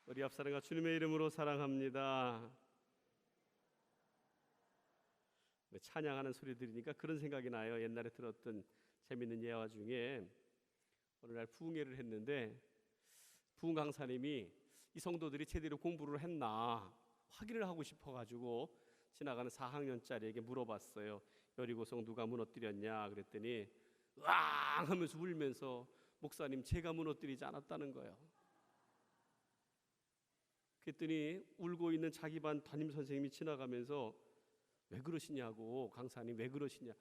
우리 앞사람과 주님의 이름으로 사랑합니다. 찬양하는 소리 들으니까 그런 생각이 나요. 옛날에 들었던 재밌는 예화 중에 어느 날 부흥회를 했는데 부흥 강사님이 이 성도들이 제대로 공부를 했나 확인을 하고 싶어가지고 지나가는 4학년짜리에게 물어봤어요. 여리고성 누가 무너뜨렸냐 그랬더니 으앙 하면서 울면서 목사님 제가 무너뜨리지 않았다는 거예요. 그랬더니 울고 있는 자기 반 담임 선생님이 지나가면서 왜 그러시냐고, 강사님 왜 그러시냐,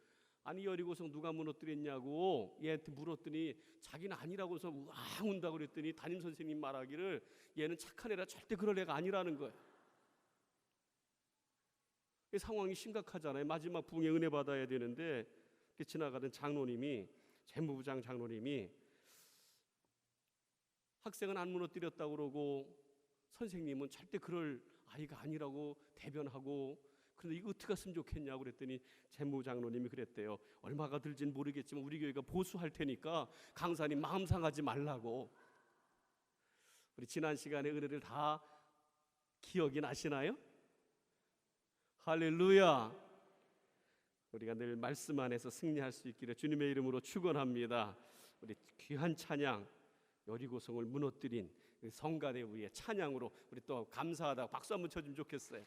아니 여리고성 누가 무너뜨렸냐고 얘한테 물었더니 자기는 아니라고 해서 우왕 운다고 그랬더니 담임 선생님 말하기를 얘는 착한 애라 절대 그럴 애가 아니라는 거예요. 상황이 심각하잖아요. 마지막 부흥에 은혜 받아야 되는데 지나가던 장로님이, 재무부장 장로님이 학생은 안 무너뜨렸다고 그러고 선생님은 절대 그럴 아이가 아니라고 대변하고, 그런데 이거 어떻게 했으면 좋겠냐고 그랬더니 재무장로님이 그랬대요. 얼마가 들진 모르겠지만 우리 교회가 보수할 테니까 강사님 마음 상하지 말라고. 우리 지난 시간의 은혜를 다 기억이 나시나요? 할렐루야. 우리가 늘 말씀 안에서 승리할 수 있기를 주님의 이름으로 축원합니다. 우리 귀한 찬양, 여리고성을 무너뜨린 성가대 위의 찬양으로 우리 또 감사하다고 박수 한번 쳐주면 좋겠어요.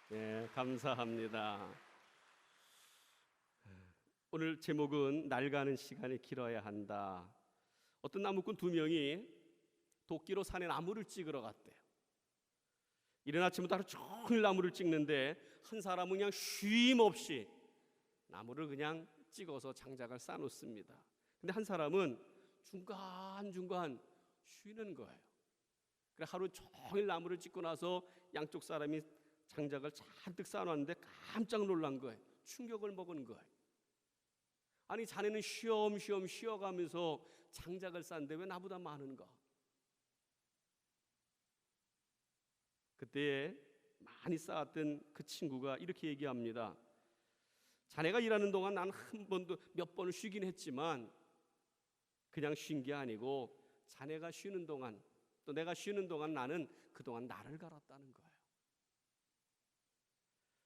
네, 감사합니다. 오늘 제목은 낡아가는 시간이 길어야 한다. 어떤 나무꾼 두 명이 도끼로 산에 나무를 찍으러 갔대요. 이른 아침부터 하루 종일 나무를 찍는데 한 사람은 그냥 쉼 없이 나무를 그냥 찍어서 장작을 쌓아놓습니다. 근데 한 사람은 중간중간 쉬는 거예요. 그래 하루 종일 나무를 찍고 나서 양쪽 사람이 장작을 잔뜩 쌓아놨는데 깜짝 놀란 거예요. 충격을 먹은 거예요. 아니 자네는 쉬엄쉬엄 쉬어가면서 장작을 쌓는데 왜 나보다 많은가? 그때 많이 쌓았던 그 친구가 이렇게 얘기합니다. 자네가 일하는 동안 난 한 번도 몇 번을 쉬긴 했지만 그냥 쉰 게 아니고 자네가 쉬는 동안 또 내가 쉬는 동안 나는 그동안 나를 갈았다는 거예요.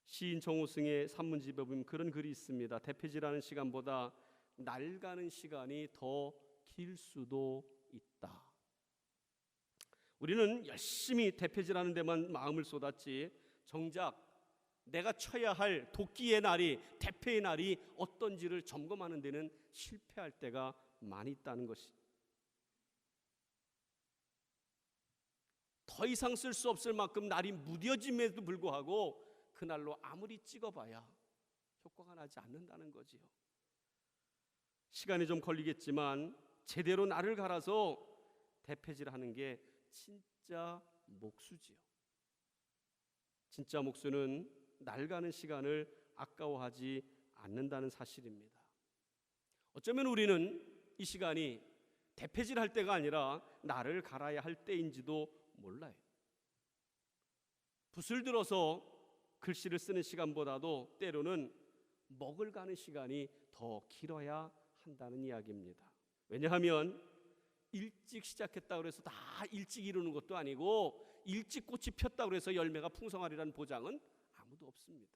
시인 정우승의 산문집에 보면 그런 글이 있습니다. 대패질하는 시간보다 낡아가는 시간이 더 길 수도 있다. 우리는 열심히 대패질하는 데만 마음을 쏟았지 정작 내가 쳐야 할 도끼의 날이, 대패의 날이 어떤지를 점검하는 데는 실패할 때가 많이 있다는 것이, 더 이상 쓸 수 없을 만큼 날이 무뎌짐에도 불구하고 그날로 아무리 찍어봐야 효과가 나지 않는다는 거지요. 시간이 좀 걸리겠지만 제대로 날을 갈아서 대패질하는 게 진짜 목수지요. 진짜 목수는 낡아가는 시간을 아까워하지 않는다는 사실입니다. 어쩌면 우리는 이 시간이 대패질할 때가 아니라 나를 갈아야 할 때인지도 몰라요. 붓을 들어서 글씨를 쓰는 시간보다도 때로는 먹을 가는 시간이 더 길어야 한다는 이야기입니다. 왜냐하면 일찍 시작했다고 해서 다 일찍 이루는 것도 아니고 일찍 꽃이 폈다고 해서 열매가 풍성하리라는 보장은 아무도 없습니다.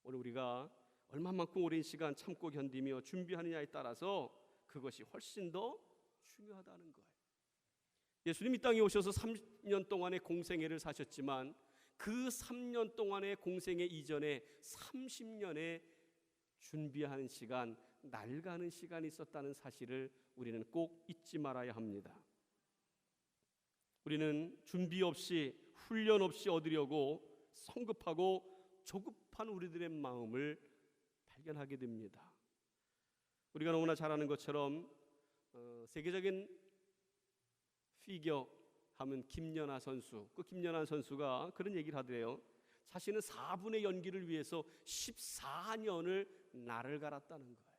오늘 우리가 얼마만큼 오랜 시간 참고 견디며 준비하느냐에 따라서 그것이 훨씬 더 중요하다는 거예요. 예수님 이 땅에 오셔서 3년 동안의 공생애를 사셨지만 그 3년 동안의 공생애 이전에 30년의 준비하는 시간, 낡아가는 시간이 있었다는 사실을 우리는 꼭 잊지 말아야 합니다. 우리는 준비 없이 훈련 없이 얻으려고 성급하고 조급한 우리들의 마음을 발견하게 됩니다. 우리가 너무나 잘 아는 것처럼 세계적인 피겨 하면 김연아 선수, 그 김연아 선수가 그런 얘기를 하더래요. 자신은 4분의 연기를 위해서 14년을 날을 갈았다는 거예요.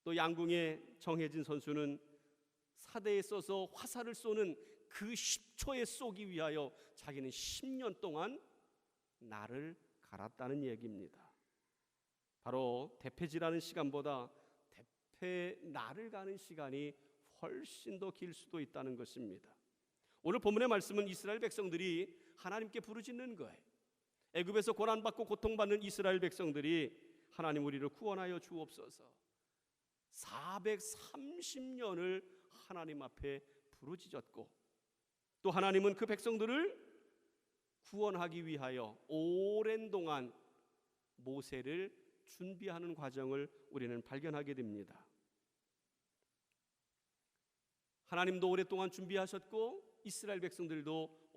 또 양궁의 정혜진 선수는 사대에 써서 화살을 쏘는 그 10초에 쏘기 위하여 자기는 10년 동안 날을 갈았다는 얘기입니다. 바로 대패질하는 시간보다 대패 날을 가는 시간이 훨씬 더 길 수도 있다는 것입니다. 오늘 본문의 말씀은 이스라엘 백성들이 하나님께 부르짖는 거예요. 애굽에서 고난받고 고통받는 이스라엘 백성들이 하나님 우리를 구원하여 주옵소서 430년을 하나님 앞에 부르짖었고 또 하나님은 그 백성들을 구원하기 위하여 오랜 동안 모세를 준비하는 과정을 우리는 발견하게 됩니다. 하나님도 오랫동안 준비하셨고 이스라엘 백성들도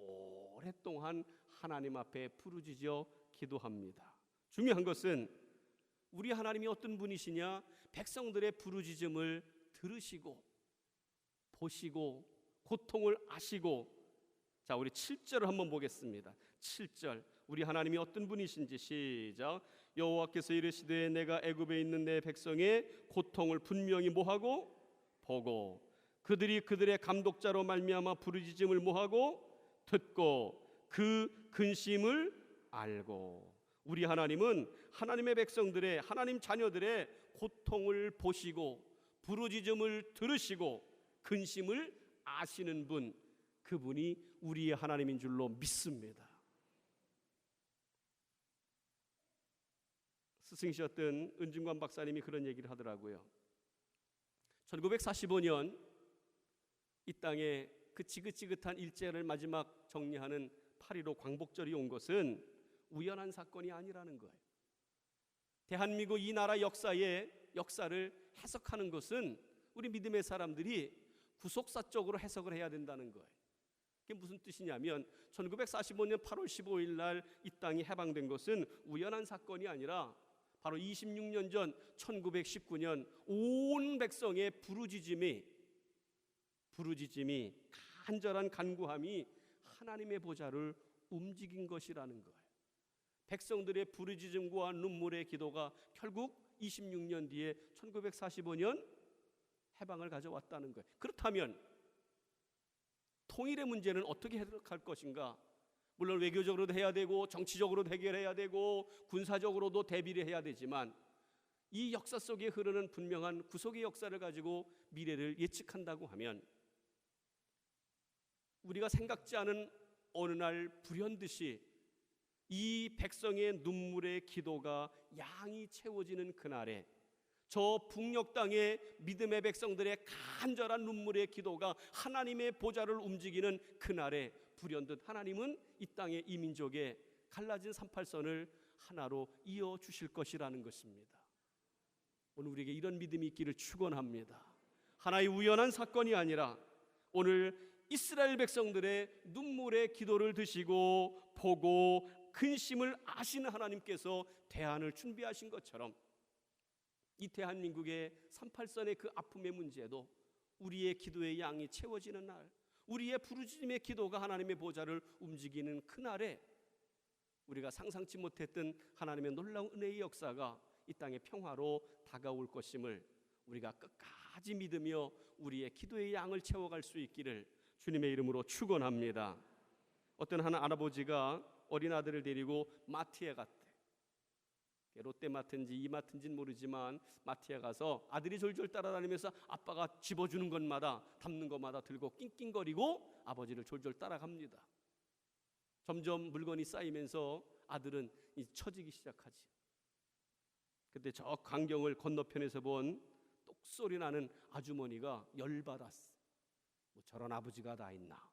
오랫동안 하나님 앞에 부르짖어 기도합니다. 중요한 것은 우리 하나님이 어떤 분이시냐? 백성들의 부르짖음을 들으시고 보시고 고통을 아시고, 자 우리 7절을 한번 보겠습니다. 7절 우리 하나님이 어떤 분이신지 시작. 여호와께서 이르시되 내가 애굽에 있는 내 백성의 고통을 분명히 뭐하고 보고 그들이 그들의 감독자로 말미암아 부르짖음을 뭐하고 듣고 그 근심을 알고. 우리 하나님은 하나님의 백성들의 하나님 자녀들의 고통을 보시고 부르짖음을 들으시고 근심을 아시는 분, 그분이 우리의 하나님인 줄로 믿습니다. 스승이셨던 은중관 박사님이 그런 얘기를 하더라고요. 1945년 이 땅에 그 지긋지긋한 일제를 마지막 정리하는 8.15 광복절이 온 것은 우연한 사건이 아니라는 거예요. 대한민국 이 나라 역사를 해석하는 것은 우리 믿음의 사람들이 구속사적으로 해석을 해야 된다는 거예요. 그게 무슨 뜻이냐면 1945년 8월 15일 날 이 땅이 해방된 것은 우연한 사건이 아니라 바로 26년 전 1919년 온 백성의 부르짖음이 간절한 간구함이 하나님의 보좌를 움직인 것이라는 거예요. 백성들의 부르짖음과 눈물의 기도가 결국 26년 뒤에 1945년 해방을 가져왔다는 거예요. 그렇다면 통일의 문제는 어떻게 해석할 것인가? 물론 외교적으로도 해야 되고 정치적으로도 해결해야 되고 군사적으로도 대비를 해야 되지만 이 역사 속에 흐르는 분명한 구속의 역사를 가지고 미래를 예측한다고 하면 우리가 생각지 않은 어느 날 불현듯이 이 백성의 눈물의 기도가 양이 채워지는 그날에 저 북녘 땅의 믿음의 백성들의 간절한 눈물의 기도가 하나님의 보좌를 움직이는 그날에 불현듯 하나님은 이 땅의 이 민족의 갈라진 38선을 하나로 이어 주실 것이라는 것입니다. 오늘 우리에게 이런 믿음이 있기를 축원합니다. 하나의 우연한 사건이 아니라 오늘 이스라엘 백성들의 눈물의 기도를 드시고 보고 근심을 아시는 하나님께서 대안을 준비하신 것처럼 이 대한민국의 38선의 그 아픔의 문제도 우리의 기도의 양이 채워지는 날, 우리의 부르짖음의 기도가 하나님의 보좌를 움직이는 그날에 우리가 상상치 못했던 하나님의 놀라운 은혜의 역사가 이 땅의 평화로 다가올 것임을 우리가 끝까지 믿으며 우리의 기도의 양을 채워갈 수 있기를 주님의 이름으로 축원합니다. 어떤 한 할아버지가 어린 아들을 데리고 마트에 갔대. 롯데마트인지 이마트인지는 모르지만 마트에 가서 아들이 졸졸 따라다니면서 아빠가 집어주는 것마다 담는 것마다 들고 낑낑거리고 아버지를 졸졸 따라갑니다. 점점 물건이 쌓이면서 아들은 처지기 시작하지. 그때 저 광경을 건너편에서 본 똑소리 나는 아주머니가 열받았어. 뭐 저런 아버지가 다 있나.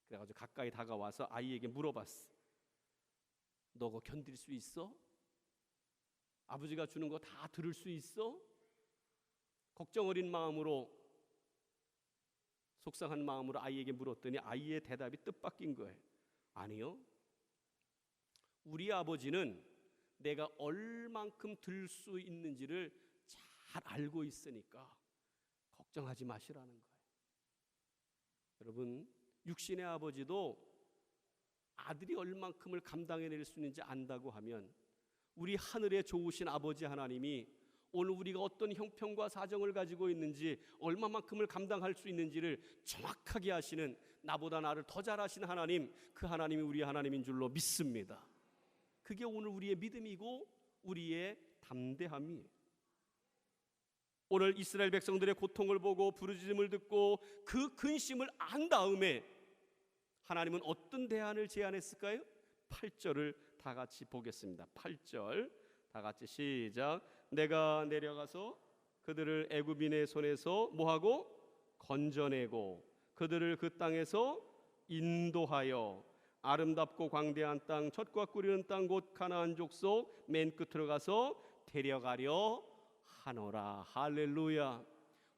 그래가지고 가까이 다가와서 아이에게 물어봤어. 너 그거 견딜 수 있어? 아버지가 주는 거 다 들을 수 있어? 걱정 어린 마음으로, 속상한 마음으로 아이에게 물었더니 아이의 대답이 뜻밖인 거예요. 아니요, 우리 아버지는 내가 얼만큼 들 수 있는지를 잘 알고 있으니까 걱정하지 마시라는 거예요. 여러분, 육신의 아버지도 아들이 얼만큼을 감당해낼 수 있는지 안다고 하면 우리 하늘에 좋으신 아버지 하나님이 오늘 우리가 어떤 형편과 사정을 가지고 있는지 얼마만큼을 감당할 수 있는지를 정확하게 하시는, 나보다 나를 더 잘 아시는 하나님, 그 하나님이 우리 하나님인 줄로 믿습니다. 그게 오늘 우리의 믿음이고 우리의 담대함이에요. 오늘 이스라엘 백성들의 고통을 보고 부르짖음을 듣고 그 근심을 안 다음에 하나님은 어떤 대안을 제안했을까요? 8절을 다 같이 보겠습니다. 8절 다 같이 시작. 내가 내려가서 그들을 애굽인의 손에서 뭐하고? 건져내고 그들을 그 땅에서 인도하여 아름답고 광대한 땅, 젖과 꿀이는 땅 곧 가나안 족속 맨 끝으로 가서 데려가려 하노라. 할렐루야.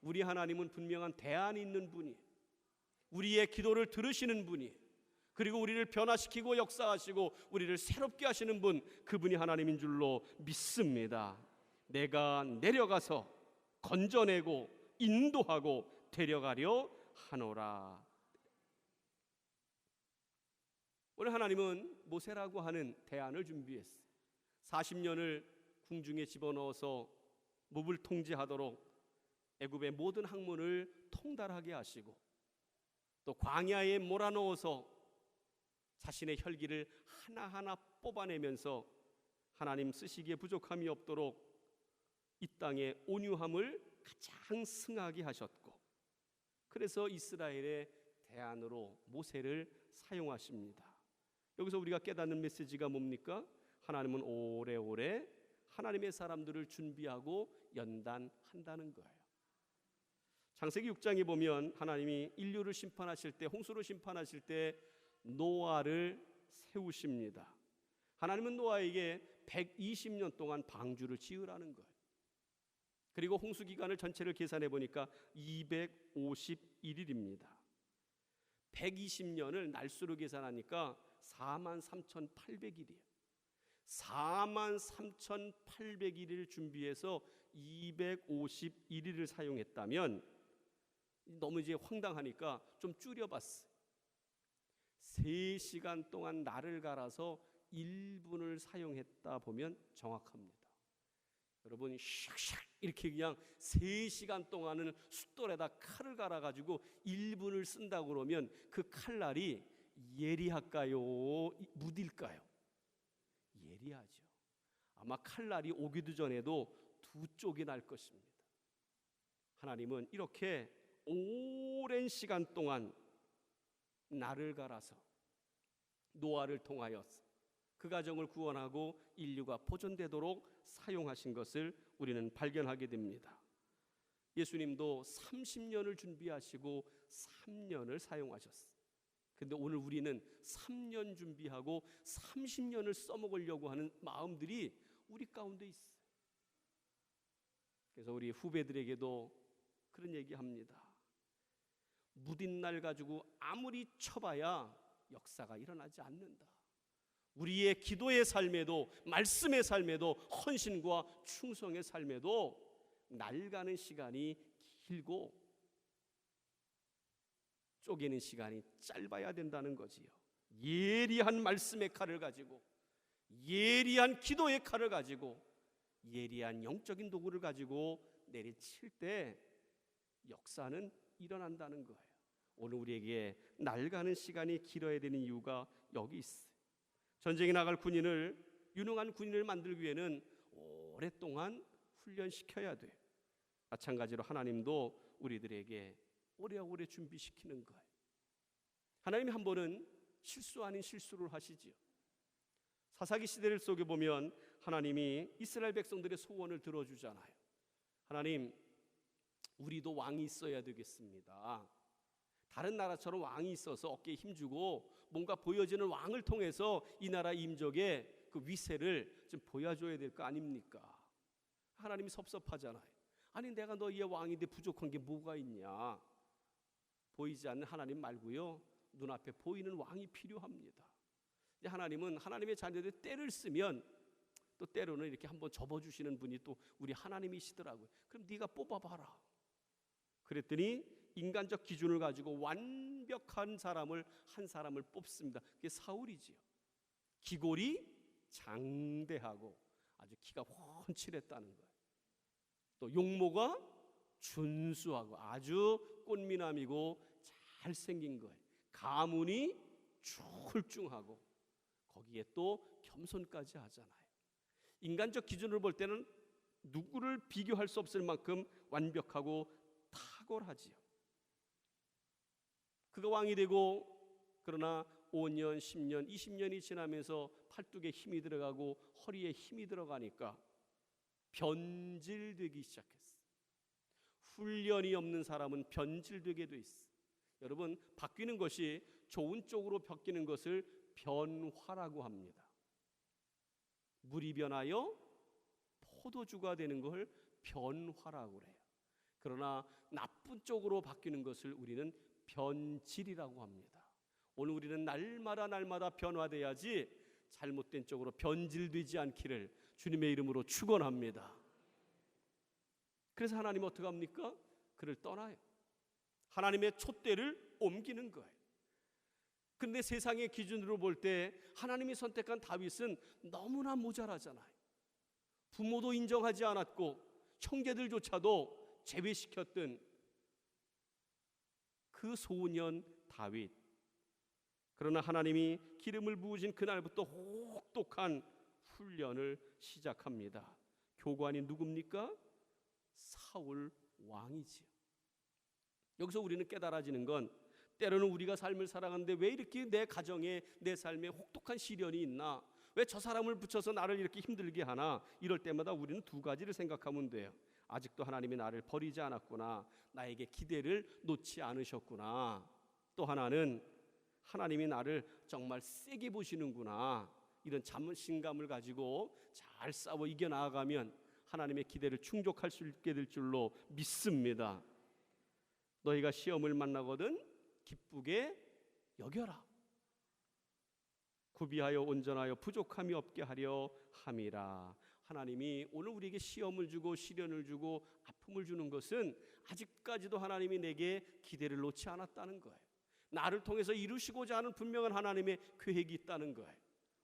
우리 하나님은 분명한 대안이 있는 분이, 우리의 기도를 들으시는 분이, 그리고 우리를 변화시키고 역사하시고 우리를 새롭게 하시는 분, 그분이 하나님인 줄로 믿습니다. 내가 내려가서 건져내고 인도하고 데려가려 하노라. 오늘 하나님은 모세라고 하는 대안을 준비했어요. 40년을 궁중에 집어넣어서 몹을 통제하도록 애굽의 모든 학문을 통달하게 하시고 또 광야에 몰아넣어서 자신의 혈기를 하나하나 뽑아내면서 하나님 쓰시기에 부족함이 없도록 이 땅의 온유함을 가장 승하게 하셨고, 그래서 이스라엘의 대안으로 모세를 사용하십니다. 여기서 우리가 깨닫는 메시지가 뭡니까? 하나님은 오래오래 하나님의 사람들을 준비하고 연단한다는 거예요. 창세기 6장에 보면 하나님이 인류를 심판하실 때, 홍수로 심판하실 때 노아를 세우십니다. 하나님은 노아에게 120년 동안 방주를 지으라는 거예요. 그리고 홍수 기간을 전체를 계산해 보니까 251일입니다. 120년을 날수로 계산하니까 43,800일이에요. 43,800일을 준비해서 251일을 사용했다면 너무 이제 황당하니까 좀 줄여봤어요. 3시간 동안 날을 갈아서 1분을 사용했다 보면 정확합니다. 여러분 샥샥 이렇게 그냥 3시간 동안은 숫돌에다 칼을 갈아가지고 1분을 쓴다고 그러면 그 칼날이 예리할까요? 무딜까요? 예리하죠. 아마 칼날이 오기도 전에도 두 쪽이 날 것입니다. 하나님은 이렇게 오랜 시간 동안 날을 갈아서 노아를 통하여 그 가정을 구원하고 인류가 보존되도록 사용하신 것을 우리는 발견하게 됩니다. 예수님도 30년을 준비하시고 3년을 사용하셨어요. 근데 오늘 우리는 3년 준비하고 30년을 써먹으려고 하는 마음들이 우리 가운데 있어요. 그래서 우리 후배들에게도 그런 얘기합니다. 무딘 날 가지고 아무리 쳐봐야 역사가 일어나지 않는다. 우리의 기도의 삶에도, 말씀의 삶에도, 헌신과 충성의 삶에도 날가는 시간이 길고 쪼개는 시간이 짧아야 된다는 거지요. 예리한 말씀의 칼을 가지고, 예리한 기도의 칼을 가지고, 예리한 영적인 도구를 가지고 내리칠 때 역사는 일어난다는 거예요. 오늘 우리에게 날가는 시간이 길어야 되는 이유가 여기 있어요. 전쟁에 나갈 군인을, 유능한 군인을 만들기 위해는 오랫동안 훈련시켜야 돼요. 마찬가지로 하나님도 우리들에게 오래오래 준비시키는 거예요. 하나님이 한 번은 실수 아닌 실수를 하시지요. 사사기 시대를 속에 보면 하나님이 이스라엘 백성들의 소원을 들어주잖아요. 하나님, 우리도 왕이 있어야 되겠습니다. 다른 나라처럼 왕이 있어서 어깨에 힘주고 뭔가 보여지는 왕을 통해서 이 나라 임족의 그 위세를 좀 보여줘야 될 거 아닙니까? 하나님이 섭섭하잖아요. 아니 내가 너희의 왕인데 부족한 게 뭐가 있냐? 보이지 않는 하나님 말고요, 눈앞에 보이는 왕이 필요합니다. 하나님은 하나님의 자녀들 때를 쓰면 또 때로는 이렇게 한번 접어주시는 분이 또 우리 하나님이시더라고요. 그럼 네가 뽑아봐라. 그랬더니 인간적 기준을 가지고 완벽한 사람을, 한 사람을 뽑습니다. 그게 사울이지요. 기골이 장대하고 아주 키가 훤칠했다는 거예요. 또 용모가 준수하고 아주 꽃미남이고 잘생긴 거예요. 가문이 출중하고 거기에 또 겸손까지 하잖아요. 인간적 기준으로 볼 때는 누구를 비교할 수 없을 만큼 완벽하고 탁월하지요. 그가 왕이 되고 그러나 5년, 10년, 20년이 지나면서 팔뚝에 힘이 들어가고 허리에 힘이 들어가니까 변질되기 시작했어요. 훈련이 없는 사람은 변질되게 돼 있어요. 여러분, 바뀌는 것이 좋은 쪽으로 바뀌는 것을 변화라고 합니다. 물이 변하여 포도주가 되는 걸 변화라고 그래요. 그러나 나쁜 쪽으로 바뀌는 것을 우리는 변질이라고 합니다. 오늘 우리는 날마다 변화돼야지 잘못된 쪽으로 변질되지 않기를 주님의 이름으로 축원합니다. 그래서 하나님은 어떻게 합니까? 그를 떠나요. 하나님의 촛대를 옮기는 거예요. 근데 세상의 기준으로 볼 때 하나님이 선택한 다윗은 너무나 모자라잖아요. 부모도 인정하지 않았고 형제들조차도 제외시켰던 그 소년 다윗. 그러나 하나님이 기름을 부으신 그날부터 혹독한 훈련을 시작합니다. 교관이 누굽니까? 사울 왕이지요. 여기서 우리는 깨달아지는 건 때로는 우리가 삶을 살아가는데 왜 이렇게 내 가정에 내 삶에 혹독한 시련이 있나? 왜 저 사람을 붙여서 나를 이렇게 힘들게 하나? 이럴 때마다 우리는 두 가지를 생각하면 돼요. 아직도 하나님이 나를 버리지 않았구나. 나에게 기대를 놓지 않으셨구나. 또 하나는 하나님이 나를 정말 세게 보시는구나. 이런 자신감을 가지고 잘 싸워 이겨나가면 하나님의 기대를 충족할 수 있게 될 줄로 믿습니다. 너희가 시험을 만나거든 기쁘게 여겨라. 구비하여 온전하여 부족함이 없게 하려 함이라. 하나님이 오늘 우리에게 시험을 주고 시련을 주고 아픔을 주는 것은 아직까지도 하나님이 내게 기대를 놓지 않았다는 거예요. 나를 통해서 이루시고자 하는 분명한 하나님의 계획이 있다는 거예요.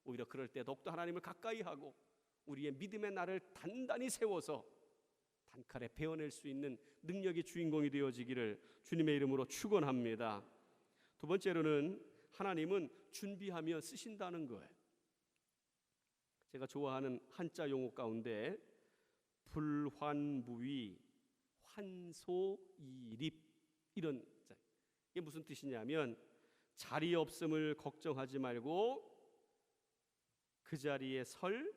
오히려 그럴 때 더욱더 하나님을 가까이 하고 우리의 믿음의 날을 단단히 세워서 단칼에 베어낼 수 있는 능력의 주인공이 되어지기를 주님의 이름으로 축원합니다. 두 번째로는 하나님은 준비하며 쓰신다는 거예요. 제가 좋아하는 한자 용어 가운데 불환무위, 환소이립 이런 이게 무슨 뜻이냐면 자리 없음을 걱정하지 말고 그 자리에 설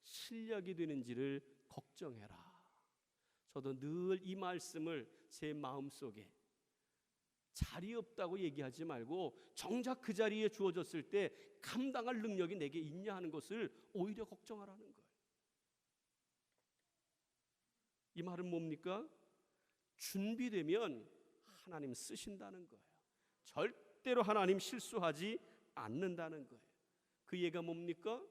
실력이 되는지를 걱정해라. 저도 늘 이 말씀을 제 마음속에 자리 없다고 얘기하지 말고 정작 그 자리에 주어졌을 때 감당할 능력이 내게 있냐 하는 것을 오히려 걱정하라는 거예요. 이 말은 뭡니까? 준비되면 하나님 쓰신다는 거예요. 절대로 하나님 실수하지 않는다는 거예요. 그 얘기가 뭡니까?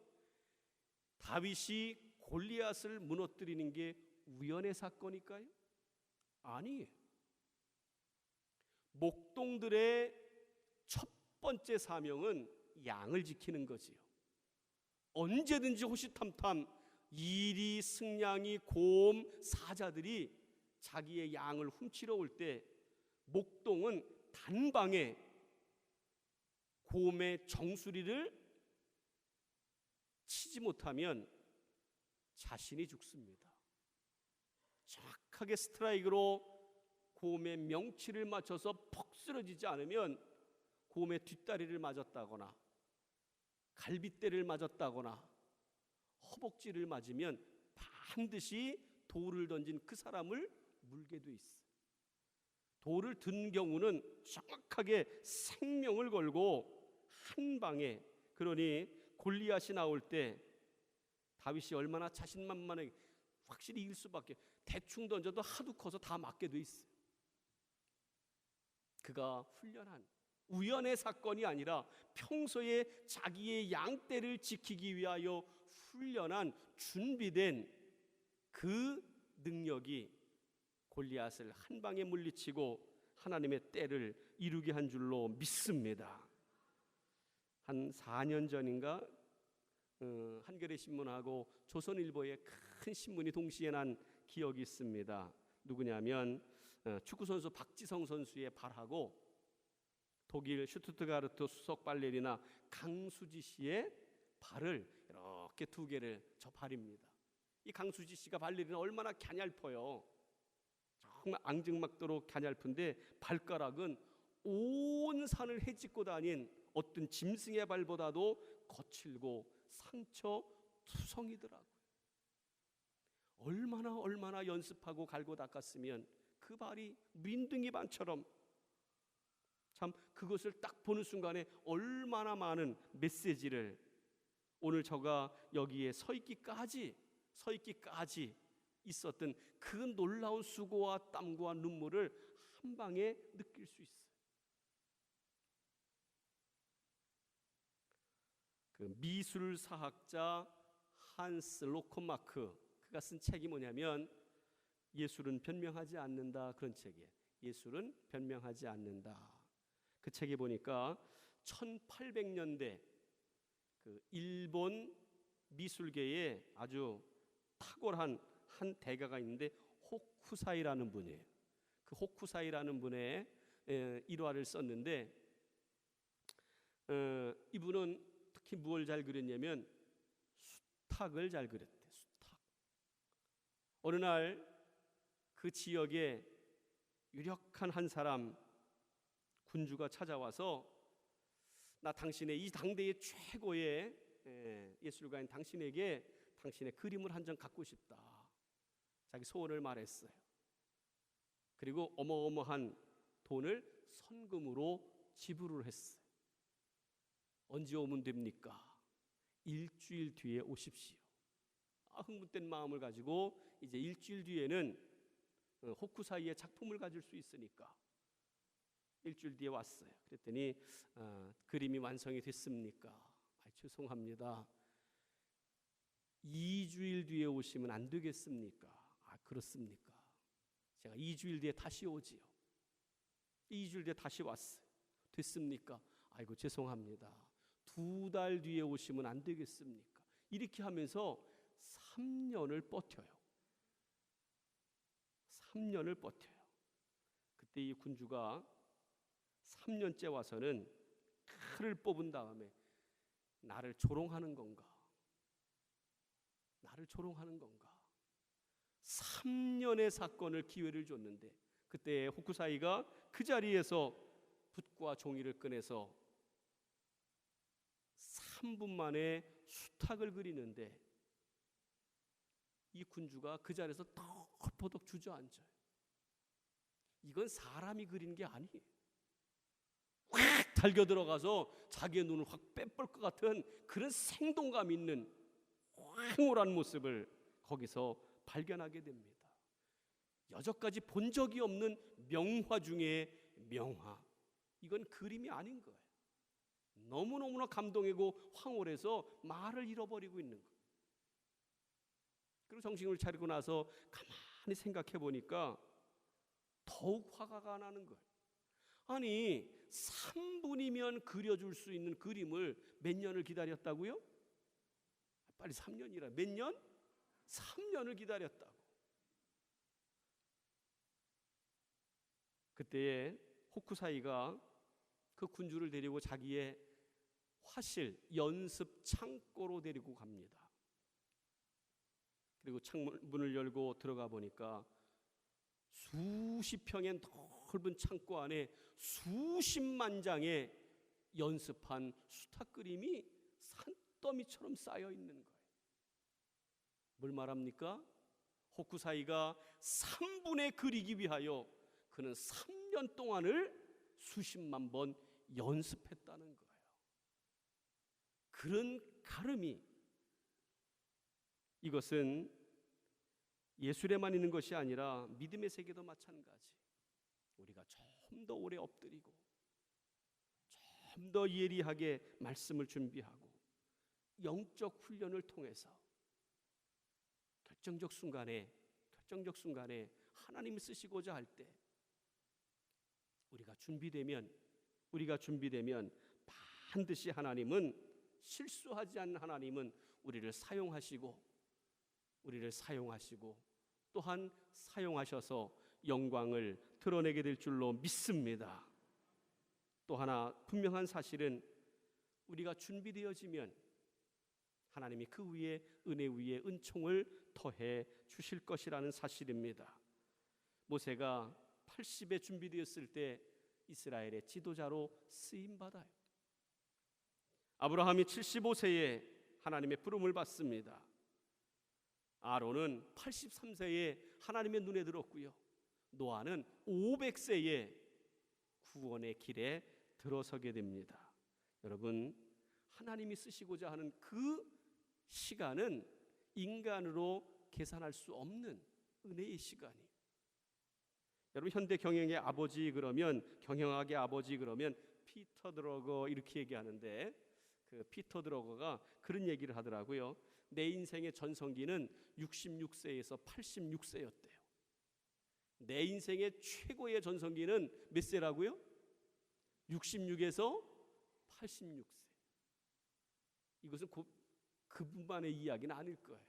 다윗이 골리앗을 무너뜨리는 게 우연의 사건일까요? 아니에요. 목동들의 첫 번째 사명은 양을 지키는 거지요. 언제든지 호시탐탐 이리 승냥이 곰 사자들이 자기의 양을 훔치러 올 때 목동은 단방에 곰의 정수리를 치지 못하면 자신이 죽습니다. 정확하게 스트라이크로 곰의 명치를 맞춰서 퍽 쓰러지지 않으면 곰의 뒷다리를 맞았다거나 갈빗대를 맞았다거나 허벅지를 맞으면 반드시 돌을 던진 그 사람을 물게 돼 있어요. 돌을 든 경우는 정확하게 생명을 걸고 한 방에. 그러니 골리앗이 나올 때 다윗이 얼마나 자신만만하게 확실히 이길 수밖에, 대충 던져도 하도 커서 다 맞게 돼 있어요. 그가 훈련한 우연의 사건이 아니라 평소에 자기의 양떼를 지키기 위하여 훈련한 준비된 그 능력이 골리앗을 한 방에 물리치고 하나님의 때를 이루게 한 줄로 믿습니다. 한 4년 전인가 한겨레 신문하고 조선일보의 큰 신문이 동시에 난 기억이 있습니다. 누구냐면 축구선수 박지성 선수의 발하고 독일 슈투트가르트 수석 발레리나 강수지 씨의 발을 이렇게 두 개를 저 발입니다. 이 강수지 씨가 발레리는 얼마나 갸냘퍼요. 정말 앙증맞도록 갸냘픈데 발가락은 온 산을 헤집고 다닌 어떤 짐승의 발보다도 거칠고 상처투성이더라고요. 얼마나 연습하고 갈고 닦았으면 그 발이 민둥이 반처럼, 참 그것을 딱 보는 순간에 얼마나 많은 메시지를, 오늘 저가 여기에 서 있기까지 있었던 그 놀라운 수고와 땀과 눈물을 한 방에 느낄 수 있어요. 그 미술사학자 한스 로커마크, 그가 쓴 책이 뭐냐면 예술은 변명하지 않는다, 그런 책이에요. 예술은 변명하지 않는다. 그 책에 보니까 1800년대 그 일본 미술계에 아주 탁월한 한 대가가 있는데 호쿠사이라는 분이에요. 그 호쿠사이라는 분의 일화를 썼는데, 이분은 특히 무엇을 잘 그렸냐면 수탉을 잘 그렸대요. 수탉. 어느 날 그 지역에 유력한 한 사람 군주가 찾아와서 나 당신의 이 당대의 최고의 예술가인 당신에게 당신의 그림을 한 장 갖고 싶다. 자기 소원을 말했어요. 그리고 어마어마한 돈을 선금으로 지불을 했어요. 언제 오면 됩니까? 일주일 뒤에 오십시오. 흥분된 마음을 가지고 이제 일주일 뒤에는 호쿠사이의 작품을 가질 수 있으니까 일주일 뒤에 왔어요. 그랬더니 그림이 완성이 됐습니까? 죄송합니다. 2주일 뒤에 오시면 안 되겠습니까? 그렇습니까? 제가 2주일 뒤에 다시 오지요. 2주일 뒤에 다시 왔어요. 됐습니까? 아이고 죄송합니다. 2달 뒤에 오시면 안 되겠습니까? 이렇게 하면서 3년을 버텨요. 3년을 버텨요. 그때 이 군주가 3년째 와서는 칼을 뽑은 다음에 나를 조롱하는 건가? 나를 조롱하는 건가? 3년의 사건을 기회를 줬는데 그때 호쿠사이가 그 자리에서 붓과 종이를 꺼내서 3분 만에 수탉을 그리는데 이 군주가 그 자리에서 덜퍼덕 주저앉아요. 이건 사람이 그린 게 아니에요. 확 달겨 들어가서 자기의 눈을 확 빼볼 것 같은 그런 생동감 있는 황홀한 모습을 거기서 발견하게 됩니다. 여태까지 본 적이 없는 명화 중에 명화. 이건 그림이 아닌 거예요. 너무너무나 감동이고 황홀해서 말을 잃어버리고 있는 거예요. 그리고 정신을 차리고 나서 가만히 생각해 보니까 더욱 화가 나는 거예요. 아니 3분이면 그려줄 수 있는 그림을 몇 년을 기다렸다고요? 빨리 3년이라. 몇 년? 3년을 기다렸다고. 그때에 호쿠사이가 그 군주를 데리고 자기의 화실, 연습 창고로 데리고 갑니다. 그리고 창문을 열고 들어가 보니까 수십 평의 넓은 창고 안에 수십만 장의 연습한 수탉 그림이 산더미처럼 쌓여 있는 거예요. 뭘 말합니까? 호쿠사이가 3분에 그리기 위하여 그는 3년 동안을 수십만 번 연습했다는 거예요. 그런 가름이, 이것은 예술에만 있는 것이 아니라 믿음의 세계도 마찬가지. 우리가 좀 더 오래 엎드리고 좀 더 예리하게 말씀을 준비하고 영적 훈련을 통해서 결정적 순간에 하나님이 쓰시고자 할 때 우리가 준비되면 반드시 하나님은, 실수하지 않는 하나님은 우리를 사용하시고 또한 사용하셔서 영광을 드러내게 될 줄로 믿습니다. 또 하나 분명한 사실은 우리가 준비되어지면 하나님이 그 위에 은혜 위에 은총을 더해 주실 것이라는 사실입니다. 모세가 80에 준비되었을 때 이스라엘의 지도자로 쓰임받아요. 아브라함이 75세에 하나님의 부름을 받습니다. 아론은 83세에 하나님의 눈에 들었고요. 노아는 500세에 구원의 길에 들어서게 됩니다. 여러분, 하나님이 쓰시고자 하는 그 시간은 인간으로 계산할 수 없는 은혜의 시간이에요. 여러분, 현대 경영의 아버지 그러면, 경영학의 아버지 그러면 피터 드러거 이렇게 얘기하는데, 그 피터 드러거가 그런 얘기를 하더라고요. 내 인생의 전성기는 66세에서 86세였대요. 내 인생의 최고의 전성기는 몇 세라고요? 66에서 86세. 이것은 그분만의 이야기는 아닐 거예요.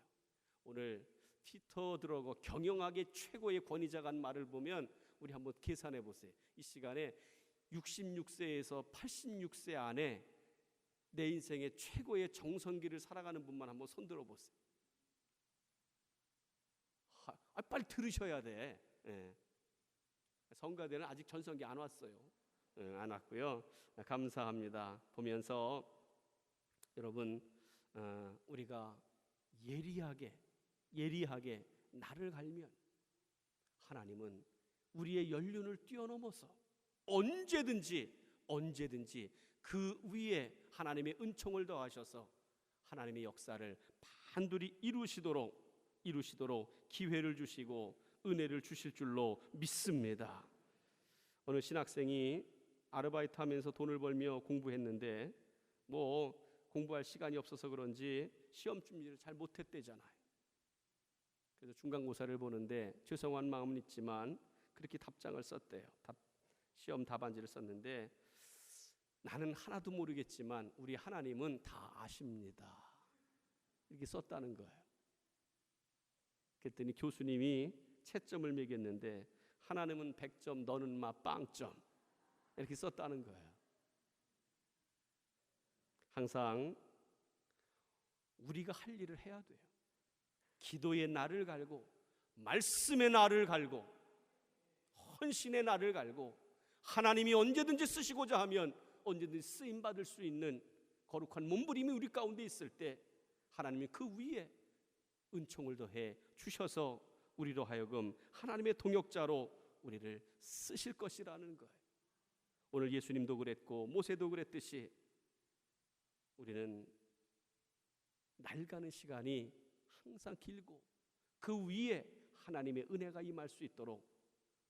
오늘 피터 드러거 경영학의 최고의 권위자가 한 말을 보면 우리 한번 계산해 보세요. 이 시간에 66세에서 86세 안에 내 인생의 최고의 정성기를 살아가는 분만 한번 손들어 보세요. 빨리 들으셔야 돼. 예. 성가대는 아직 전성기 안 왔어요. 안 왔고요. 감사합니다. 보면서 여러분, 우리가 예리하게 나를 갈면 하나님은 우리의 연륜을 뛰어넘어서 언제든지 그 위에 하나님의 은총을 더하셔서 하나님의 역사를 반드시 이루시도록 기회를 주시고 은혜를 주실 줄로 믿습니다. 어느 신학생이 아르바이트 하면서 돈을 벌며 공부했는데 공부할 시간이 없어서 그런지 시험 준비를 잘 못했대잖아요. 그래서 중간고사를 보는데 죄송한 마음은 있지만 그렇게 답장을 썼대요. 시험 답안지를 썼는데, 나는 하나도 모르겠지만 우리 하나님은 다 아십니다, 이렇게 썼다는 거예요. 그랬더니 교수님이 채점을 매겼는데 하나님은 100점, 너는 빵점, 이렇게 썼다는 거예요. 항상 우리가 할 일을 해야 돼요. 기도의 날을 갈고, 말씀의 날을 갈고, 헌신의 날을 갈고, 하나님이 언제든지 쓰시고자 하면 언제든지 쓰임받을 수 있는 거룩한 몸부림이 우리 가운데 있을 때 하나님이 그 위에 은총을 더해 주셔서 우리로 하여금 하나님의 동역자로 우리를 쓰실 것이라는 거예요. 오늘 예수님도 그랬고 모세도 그랬듯이 우리는 날가는 시간이 항상 길고 그 위에 하나님의 은혜가 임할 수 있도록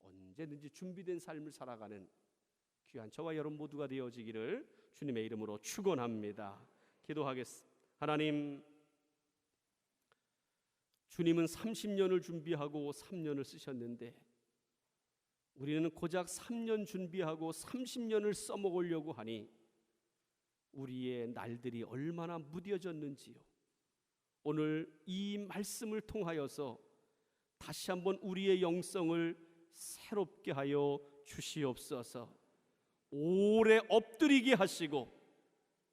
언제든지 준비된 삶을 살아가는 귀한 저와 여러분 모두가 되어지기를 주님의 이름으로 축원합니다. 기도하겠습니다. 하나님, 주님은 30년을 준비하고 3년을 쓰셨는데 우리는 고작 3년 준비하고 30년을 써먹으려고 하니 우리의 날들이 얼마나 무뎌졌는지요. 오늘 이 말씀을 통하여서 다시 한번 우리의 영성을 새롭게 하여 주시옵소서. 오래 엎드리게 하시고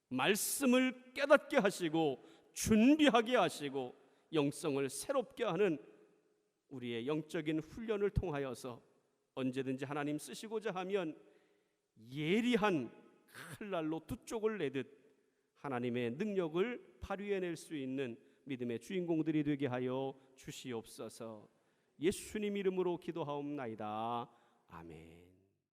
말씀을 깨닫게 하시고 준비하게 하시고 영성을 새롭게 하는 우리의 영적인 훈련을 통하여서 언제든지 하나님 쓰시고자 하면 예리한 칼날로 두 쪽을 내듯 하나님의 능력을 발휘해낼 수 있는 믿음의 주인공들이 되게 하여 주시옵소서. 예수님 이름으로 기도하옵나이다. 아멘.